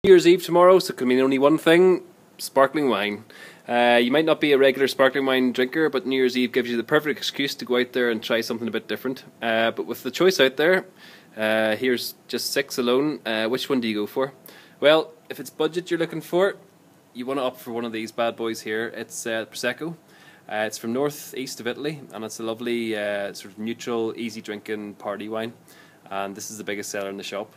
New Year's Eve tomorrow, so it can mean only one thing: sparkling wine. You might not be a regular sparkling wine drinker, but New Year's Eve gives you the perfect excuse to go out there and try something a bit different. But with the choice out there, here's just 6 alone. Which one do you go for? Well, if it's budget you're looking for, you want to opt for one of these bad boys here. It's Prosecco. It's from northeast of Italy, and it's a lovely sort of neutral, easy drinking party wine. And this is the biggest seller in the shop.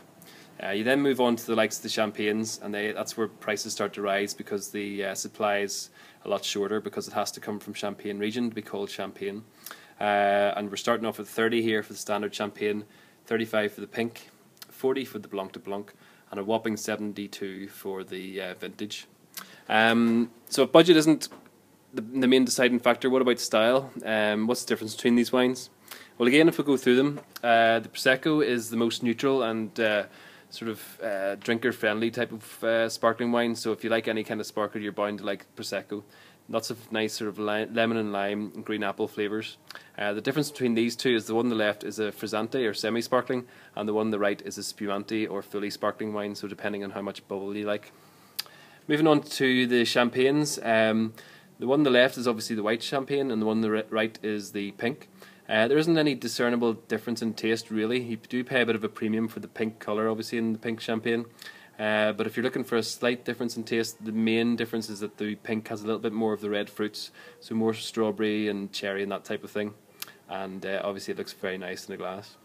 You then move on to the likes of the champagnes, and that's where prices start to rise because the supply is a lot shorter, because it has to come from Champagne region to be called champagne. And we're starting off at 30 here for the standard champagne, 35 for the pink, 40 for the Blanc de Blanc, and a whopping 72 for the vintage. So if budget isn't the main deciding factor, what about style? What's the difference between these wines? Well, again, if we go through them, the Prosecco is the most neutral and sort of drinker-friendly type of sparkling wine. So if you like any kind of sparkle, you're bound to like Prosecco. Lots of nice sort of lemon and lime and green apple flavours. The difference between these two is the one on the left is a frizzante or semi-sparkling, and the one on the right is a spumante or fully sparkling wine, so depending on how much bubble you like. Moving on to the champagnes, the one on the left is obviously the white champagne, and the one on the right is the pink. There isn't any discernible difference in taste really. You do pay a bit of a premium for the pink colour obviously in the pink champagne, but if you're looking for a slight difference in taste, the main difference is that the pink has a little bit more of the red fruits, so more strawberry and cherry and that type of thing, and obviously it looks very nice in the glass.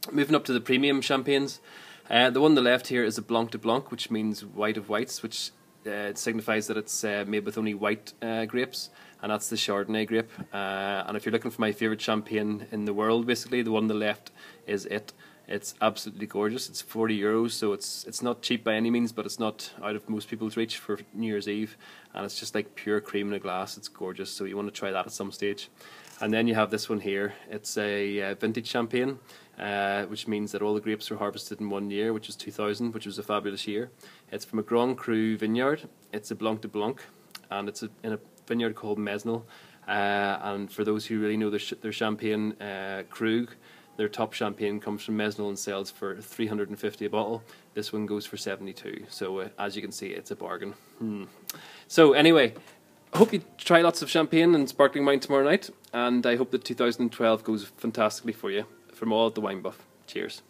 Moving up to the premium champagnes, the one on the left here is a Blanc de Blanc, which means white of whites, which it signifies that it's made with only white grapes, and that's the Chardonnay grape. And if you're looking for my favourite champagne in the world, basically, the one on the left is it. It's absolutely gorgeous. It's €40, so it's not cheap by any means, but it's not out of most people's reach for New Year's Eve, and it's just like pure cream in a glass. It's gorgeous, so you want to try that at some stage. And then you have this one here. It's a vintage champagne, which means that all the grapes were harvested in 1 year, which was 2000, which was a fabulous year. It's from a Grand Cru vineyard. It's a Blanc de Blanc, and it's in a vineyard called Mesnil. And for those who really know their champagne, Krug, their top champagne comes from Mesnil and sells for $350 a bottle. This one goes for 72. So as you can see, it's a bargain. So anyway, I hope you try lots of champagne and sparkling wine tomorrow night, and I hope that 2012 goes fantastically for you. From all at the Wine Buff. Cheers.